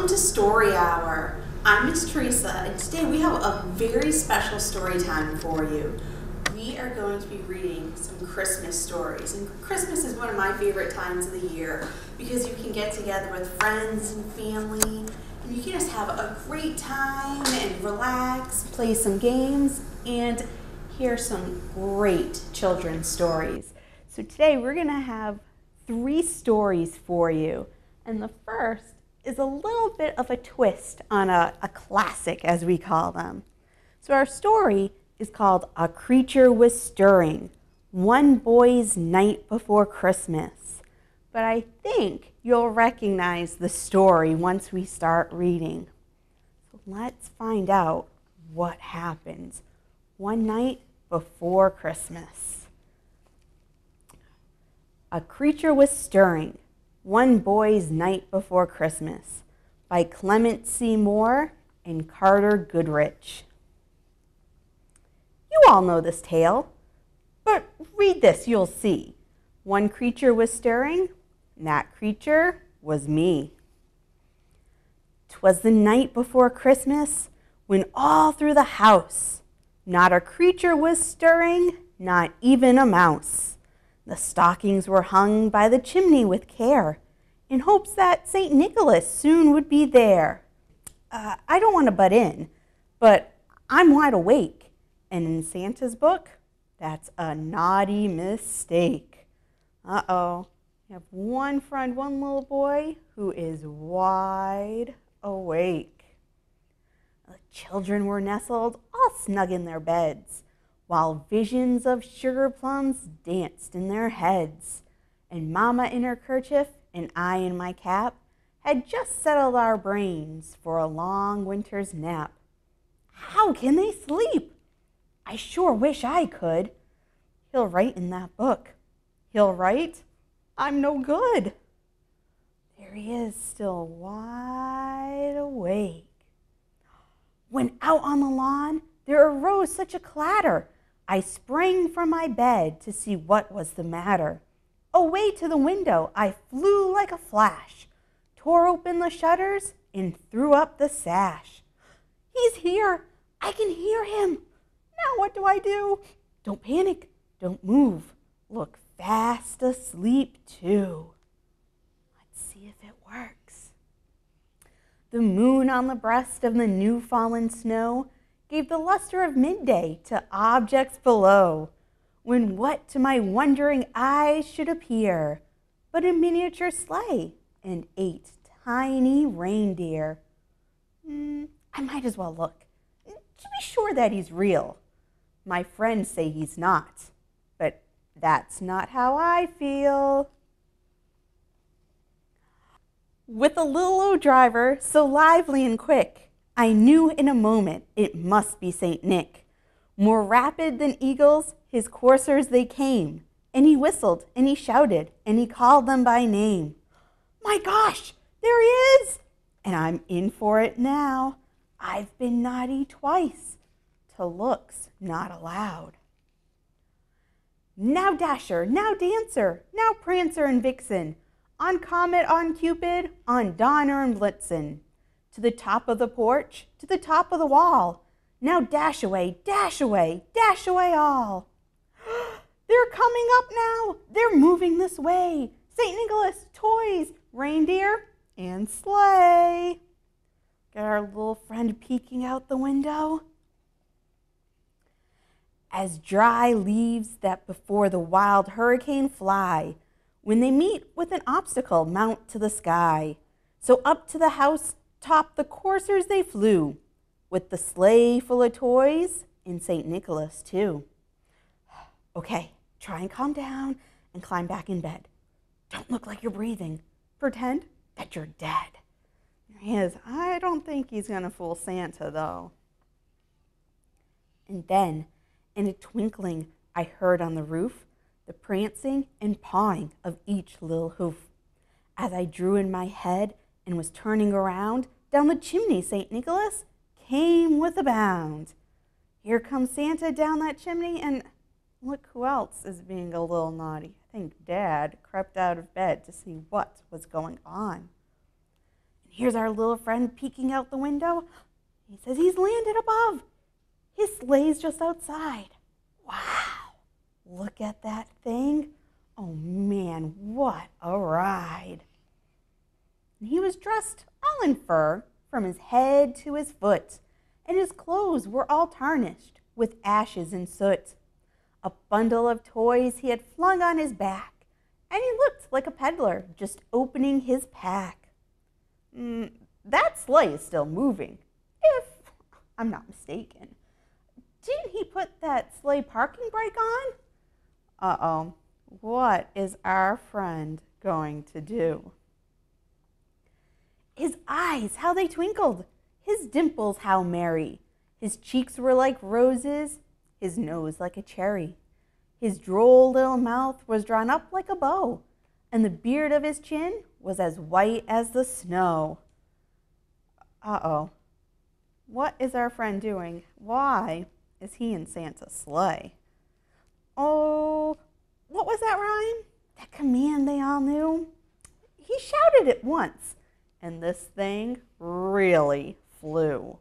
Welcome to Story Hour. I'm Miss Teresa, and today we have a very special story time for you. We are going to be reading some Christmas stories, and Christmas is one of my favorite times of the year because you can get together with friends and family, and you can just have a great time and relax, play some games, and hear some great children's stories. So today we're going to have 3 stories for you, and the first is a little bit of a twist on a classic, as we call them. So our story is called A Creature Was Stirring, One Boy's Night Before Christmas. But I think you'll recognize the story once we start reading. So let's find out what happens one night before Christmas. A Creature Was Stirring, One Boy's Night Before Christmas by Clement C. Moore and Carter Goodrich. You all know this tale, but read this, you'll see. One creature was stirring, and that creature was me. 'Twas the night before Christmas, when all through the house not a creature was stirring, not even a mouse. The stockings were hung by the chimney with care, in hopes that St. Nicholas soon would be there. I don't want to butt in, but I'm wide awake, and in Santa's book, that's a naughty mistake. Uh-oh, you have one friend, one little boy, who is wide awake. The children were nestled all snug in their beds, while visions of sugar plums danced in their heads, and Mama in her kerchief and I in my cap had just settled our brains for a long winter's nap. How can they sleep? I sure wish I could. He'll write in that book. He'll write, I'm no good. There he is, still wide awake. When out on the lawn, there arose such a clatter. I sprang from my bed to see what was the matter. Away to the window I flew like a flash, tore open the shutters, and threw up the sash. He's here! I can hear him! Now what do I do? Don't panic, don't move. Look fast asleep too. Let's see if it works. The moon on the breast of the new fallen snow gave the luster of midday to objects below, when what to my wondering eyes should appear but a miniature sleigh and 8 tiny reindeer. I might as well look, to be sure that he's real. My friends say he's not, but that's not how I feel. With a little old driver so lively and quick, I knew in a moment it must be St. Nick. More rapid than eagles, his coursers they came, and he whistled, and he shouted, and he called them by name. My gosh, there he is! And I'm in for it now. I've been naughty twice. To looks not allowed. Now Dasher, now Dancer, now Prancer and Vixen, on Comet, on Cupid, on Donner and Blitzen, to the top of the porch, to the top of the wall. Now dash away, dash away, dash away all. They're coming up now. They're moving this way. St. Nicholas, toys, reindeer, and sleigh. Get our little friend peeking out the window. As dry leaves that before the wild hurricane fly, when they meet with an obstacle mount to the sky. So up to the house top the coursers they flew, with the sleigh full of toys and St. Nicholas too. Okay, try and calm down and climb back in bed. Don't look like you're breathing. Pretend that you're dead. There he is. I don't think he's gonna fool Santa though. And then, in a twinkling, I heard on the roof the prancing and pawing of each little hoof. As I drew in my head and was turning around, down the chimney St. Nicholas came with a bound. Here comes Santa down that chimney, and look who else is being a little naughty. I think Dad crept out of bed to see what was going on. And Here's our little friend peeking out the window. He says he's landed above. His sleigh's just outside. Wow, look at that thing. Oh man, what a ride. And he was dressed all in fur from his head to his foot, and his clothes were all tarnished with ashes and soot. A bundle of toys he had flung on his back, and he looked like a peddler just opening his pack. That sleigh is still moving, if I'm not mistaken. Didn't he put that sleigh parking brake on? Uh-oh, what is our friend going to do? His eyes, how they twinkled, his dimples, how merry. His cheeks were like roses, his nose like a cherry. His droll little mouth was drawn up like a bow, and the beard of his chin was as white as the snow. Uh-oh, what is our friend doing? Why is he in Santa's sleigh? Oh, what was that rhyme? That command they all knew? He shouted it once, and this thing really flew.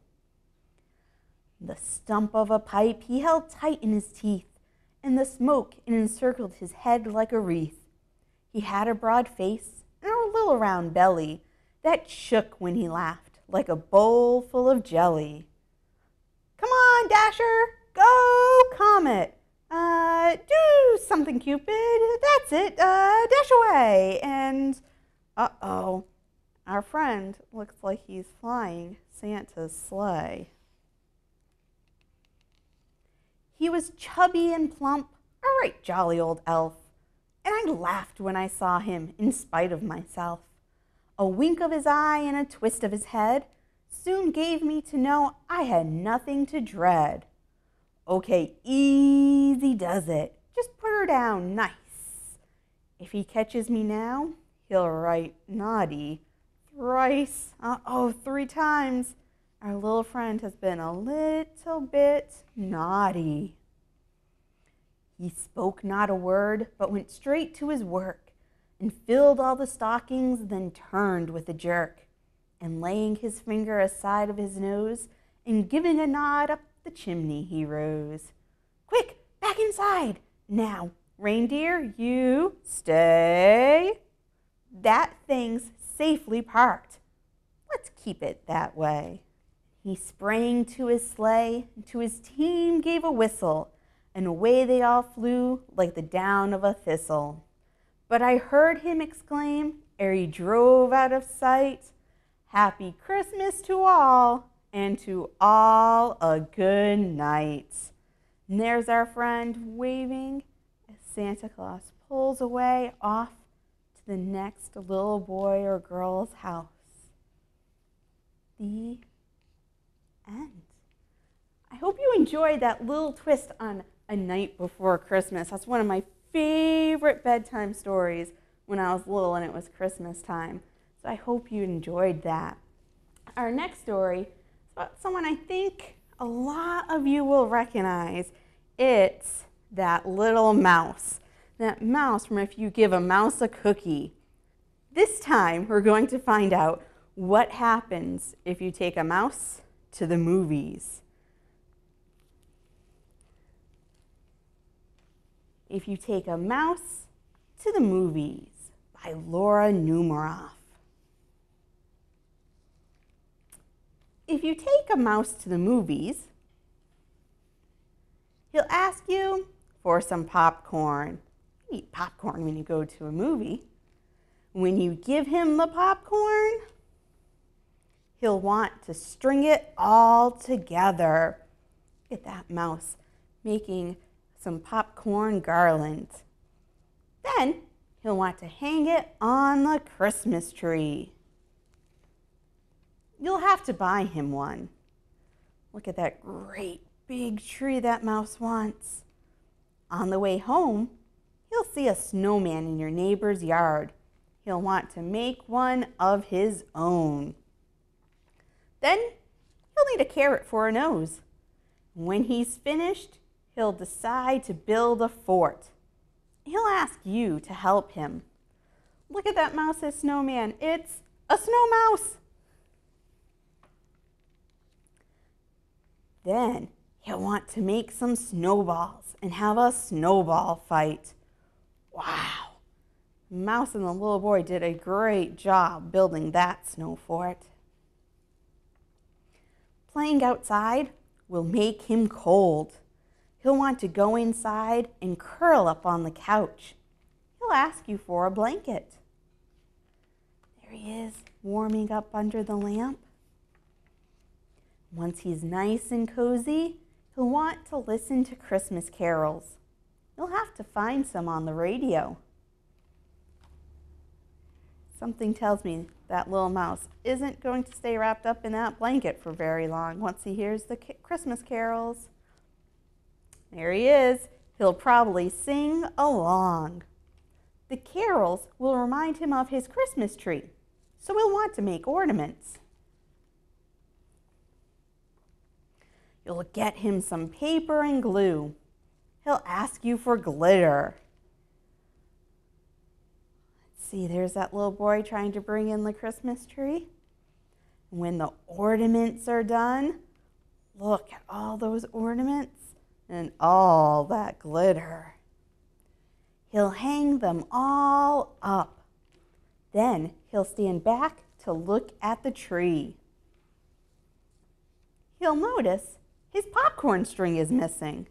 The stump of a pipe he held tight in his teeth, and the smoke encircled his head like a wreath. He had a broad face and a little round belly that shook when he laughed like a bowl full of jelly. Come on, Dasher, go, Comet. Do something, Cupid. That's it. Dash away. And, uh-oh, our friend looks like he's flying Santa's sleigh. He was chubby and plump, a right jolly old elf, and I laughed when I saw him in spite of myself. A wink of his eye and a twist of his head soon gave me to know I had nothing to dread. Okay, easy does it. Just put her down nice. If he catches me now, he'll write naughty thrice. 3 times. Our little friend has been a little bit naughty. He spoke not a word, but went straight to his work and filled all the stockings, then turned with a jerk, and laying his finger aside of his nose and giving a nod up the chimney he rose. Quick, back inside. Now, reindeer, you stay. That thing's safely parked. Let's keep it that way. He sprang to his sleigh, and to his team gave a whistle, and away they all flew like the down of a thistle. But I heard him exclaim, ere he drove out of sight, Happy Christmas to all, and to all a good night. And there's our friend waving as Santa Claus pulls away off to the next little boy or girl's house. The end. I hope you enjoyed that little twist on A Night Before Christmas. That's one of my favorite bedtime stories when I was little and it was Christmas time. So I hope you enjoyed that. Our next story is about someone I think a lot of you will recognize. It's that little mouse. That mouse from If You Give a Mouse a Cookie. This time we're going to find out what happens if you take a mouse to the movies. If You Take a Mouse to the Movies by Laura Numeroff. If you take a mouse to the movies, he'll ask you for some popcorn. You eat popcorn when you go to a movie. When you give him the popcorn, he'll want to string it all together. Look at that mouse making some popcorn garland. Then he'll want to hang it on the Christmas tree. You'll have to buy him one. Look at that great big tree that mouse wants. On the way home, he'll see a snowman in your neighbor's yard. He'll want to make one of his own. Then he'll need a carrot for a nose. When he's finished, he'll decide to build a fort. He'll ask you to help him. Look at that mouse's snowman. It's a snow mouse. Then he'll want to make some snowballs and have a snowball fight. Wow! Mouse and the little boy did a great job building that snow fort. Playing outside will make him cold. He'll want to go inside and curl up on the couch. He'll ask you for a blanket. There he is, warming up under the lamp. Once he's nice and cozy, he'll want to listen to Christmas carols. You'll have to find some on the radio. Something tells me that little mouse isn't going to stay wrapped up in that blanket for very long once he hears the Christmas carols. There he is. He'll probably sing along. The carols will remind him of his Christmas tree, so he'll want to make ornaments. You'll get him some paper and glue. He'll ask you for glitter. See, there's that little boy trying to bring in the Christmas tree. When the ornaments are done, look at all those ornaments and all that glitter. He'll hang them all up. Then he'll stand back to look at the tree. He'll notice his popcorn string is missing.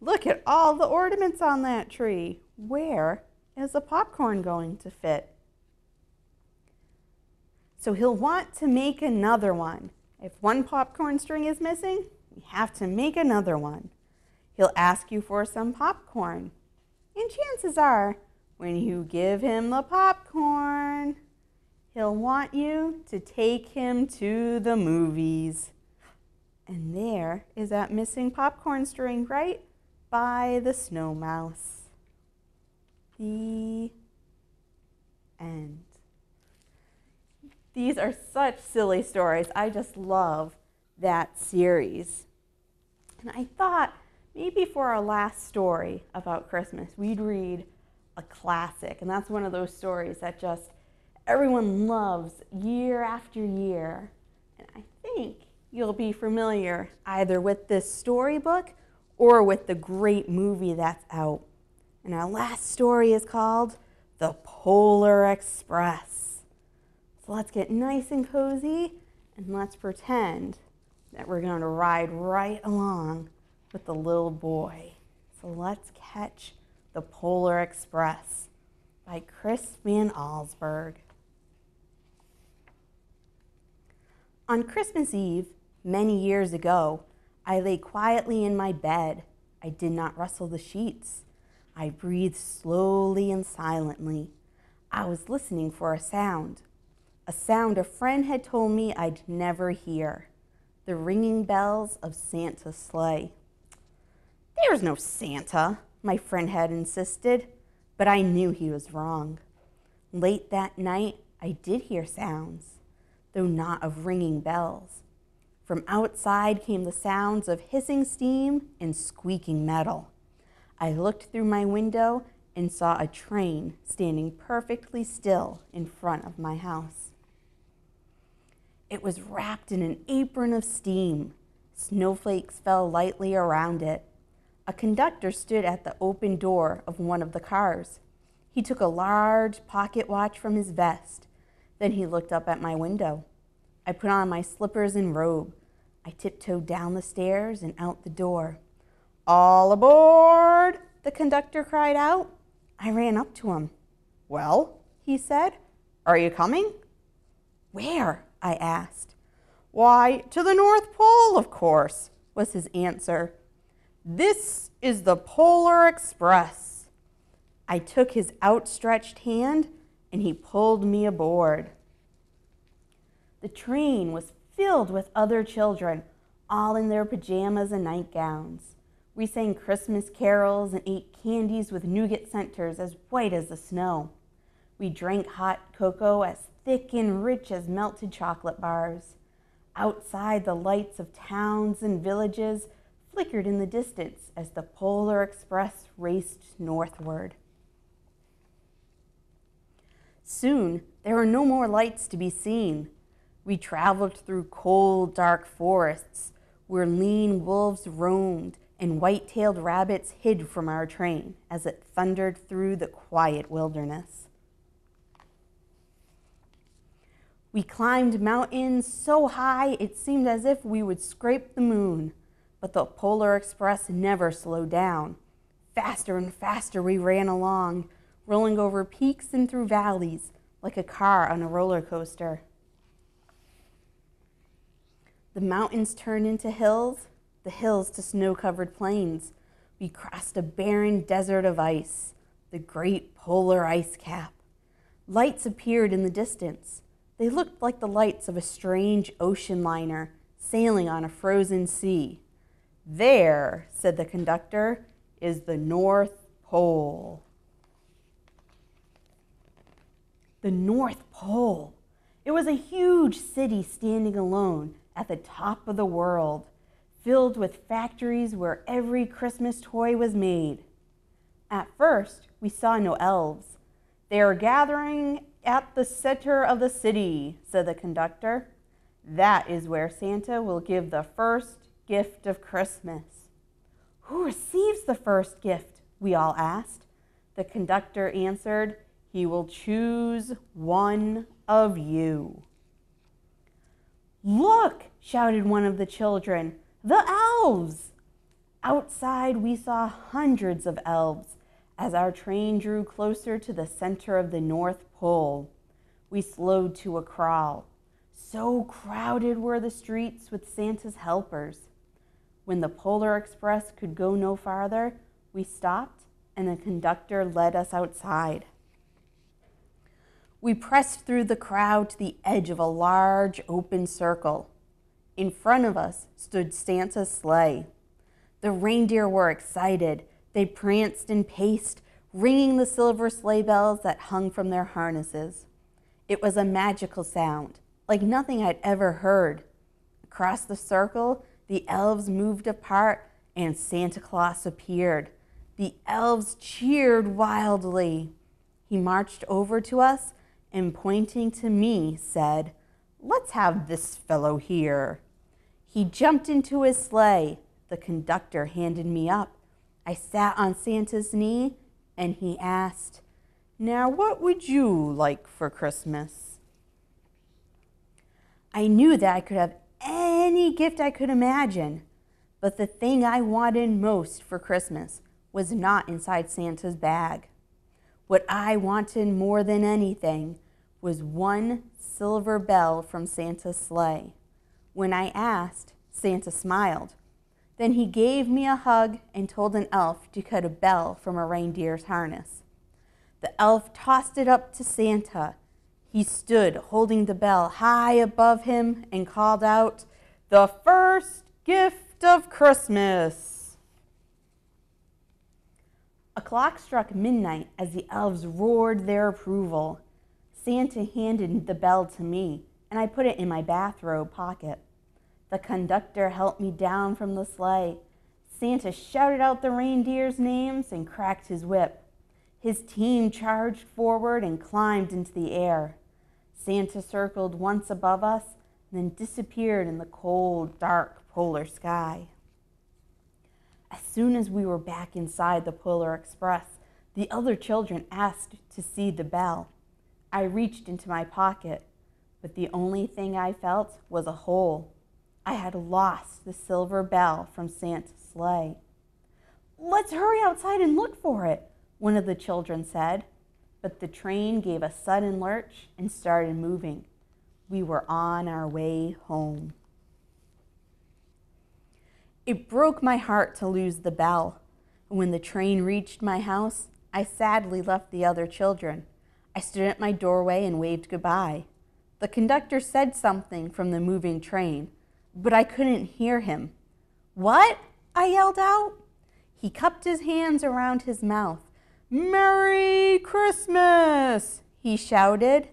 Look at all the ornaments on that tree. Where is the popcorn going to fit? So he'll want to make another one. If one popcorn string is missing, we have to make another one. He'll ask you for some popcorn. And chances are, when you give him the popcorn, he'll want you to take him to the movies. And there is that missing popcorn string right by the snow mouse. The end. These are such silly stories. I just love that series. And I thought maybe for our last story about Christmas, we'd read a classic. And that's one of those stories that just everyone loves year after year. And I think you'll be familiar either with this storybook or with the great movie that's out. And our last story is called The Polar Express. So let's get nice and cozy and let's pretend that we're going to ride right along with the little boy. So let's catch The Polar Express by Chris Van Allsburg. On Christmas Eve, many years ago, I lay quietly in my bed. I did not rustle the sheets. I breathed slowly and silently. I was listening for a sound a friend had told me I'd never hear, the ringing bells of Santa's sleigh. There's no Santa, my friend had insisted, but I knew he was wrong. Late that night, I did hear sounds, though not of ringing bells. From outside came the sounds of hissing steam and squeaking metal. I looked through my window and saw a train standing perfectly still in front of my house. It was wrapped in an apron of steam. Snowflakes fell lightly around it. A conductor stood at the open door of one of the cars. He took a large pocket watch from his vest. Then he looked up at my window. I put on my slippers and robe. I tiptoed down the stairs and out the door. "All aboard!" the conductor cried out. I ran up to him. "Well," he said, "are you coming?" "Where?" I asked. "Why, to the North Pole, of course," was his answer. "This is the Polar Express." I took his outstretched hand and he pulled me aboard. The train was filled with other children, all in their pajamas and nightgowns. We sang Christmas carols and ate candies with nougat centers as white as the snow. We drank hot cocoa as thick and rich as melted chocolate bars. Outside, the lights of towns and villages flickered in the distance as the Polar Express raced northward. Soon, there were no more lights to be seen. We traveled through cold, dark forests where lean wolves roamed and white-tailed rabbits hid from our train as it thundered through the quiet wilderness. We climbed mountains so high it seemed as if we would scrape the moon, but the Polar Express never slowed down. Faster and faster we ran along, rolling over peaks and through valleys like a car on a roller coaster. The mountains turned into hills, the hills to snow-covered plains. We crossed a barren desert of ice, the great polar ice cap. Lights appeared in the distance. They looked like the lights of a strange ocean liner sailing on a frozen sea. "There," said the conductor, "is the North Pole." The North Pole. It was a huge city standing alone at the top of the world, filled with factories where every Christmas toy was made. At first, we saw no elves. "They are gathering at the center of the city," said the conductor. "That is where Santa will give the first gift of Christmas." "Who receives the first gift?" we all asked. The conductor answered, "He will choose one of you." "Look!" shouted one of the children. "The elves!" Outside, we saw hundreds of elves as our train drew closer to the center of the North Pole. We slowed to a crawl. So crowded were the streets with Santa's helpers. When the Polar Express could go no farther, we stopped and the conductor led us outside. We pressed through the crowd to the edge of a large open circle. In front of us stood Santa's sleigh. The reindeer were excited. They pranced and paced, ringing the silver sleigh bells that hung from their harnesses. It was a magical sound, like nothing I'd ever heard. Across the circle, the elves moved apart and Santa Claus appeared. The elves cheered wildly. He marched over to us and pointing to me said, "Let's have this fellow here." He jumped into his sleigh. The conductor handed me up. I sat on Santa's knee and he asked, "Now what would you like for Christmas?" I knew that I could have any gift I could imagine, but the thing I wanted most for Christmas was not inside Santa's bag. What I wanted more than anything was one silver bell from Santa's sleigh. When I asked, Santa smiled. Then he gave me a hug and told an elf to cut a bell from a reindeer's harness. The elf tossed it up to Santa. He stood holding the bell high above him and called out, "The first gift of Christmas." A clock struck midnight as the elves roared their approval. Santa handed the bell to me, and I put it in my bathrobe pocket. The conductor helped me down from the sleigh. Santa shouted out the reindeers' names and cracked his whip. His team charged forward and climbed into the air. Santa circled once above us, then disappeared in the cold, dark polar sky. As soon as we were back inside the Polar Express, the other children asked to see the bell. I reached into my pocket, but the only thing I felt was a hole. I had lost the silver bell from Santa's sleigh. "Let's hurry outside and look for it," one of the children said. But the train gave a sudden lurch and started moving. We were on our way home. It broke my heart to lose the bell. When the train reached my house, I sadly left the other children. I stood at my doorway and waved goodbye. The conductor said something from the moving train, but I couldn't hear him. "What?" I yelled out. He cupped his hands around his mouth. "Merry Christmas!" he shouted.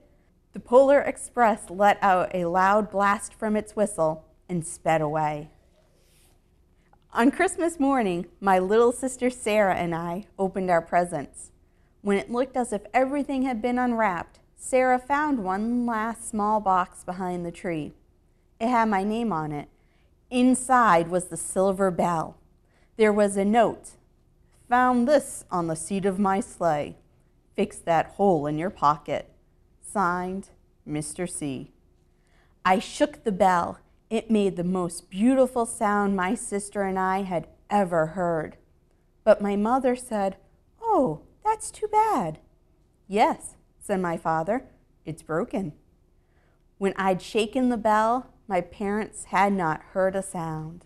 The Polar Express let out a loud blast from its whistle and sped away. On Christmas morning, my little sister Sarah and I opened our presents. When it looked as if everything had been unwrapped, Sarah found one last small box behind the tree. It had my name on it, Inside was the silver bell. There was a note. Found this on the seat of my sleigh. Fix that hole in your pocket. Signed, Mr. C. I shook the bell. It made the most beautiful sound my sister and I had ever heard. But my mother said, "Oh, that's too bad." "Yes," said my father, "it's broken." When I'd shaken the bell, my parents had not heard a sound.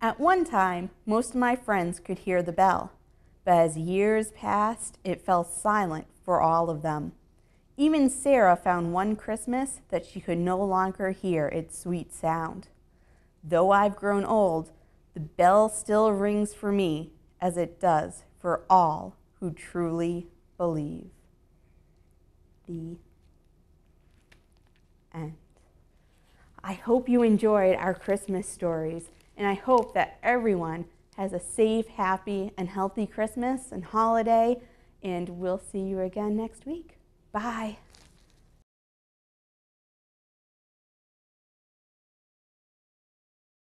At one time, most of my friends could hear the bell, but as years passed, it fell silent for all of them. Even Sarah found one Christmas that she could no longer hear its sweet sound. Though I've grown old, the bell still rings for me as it does for all who truly believe. The end. I hope you enjoyed our Christmas stories, and I hope that everyone has a safe, happy, and healthy Christmas and holiday, and we'll see you again next week. Bye.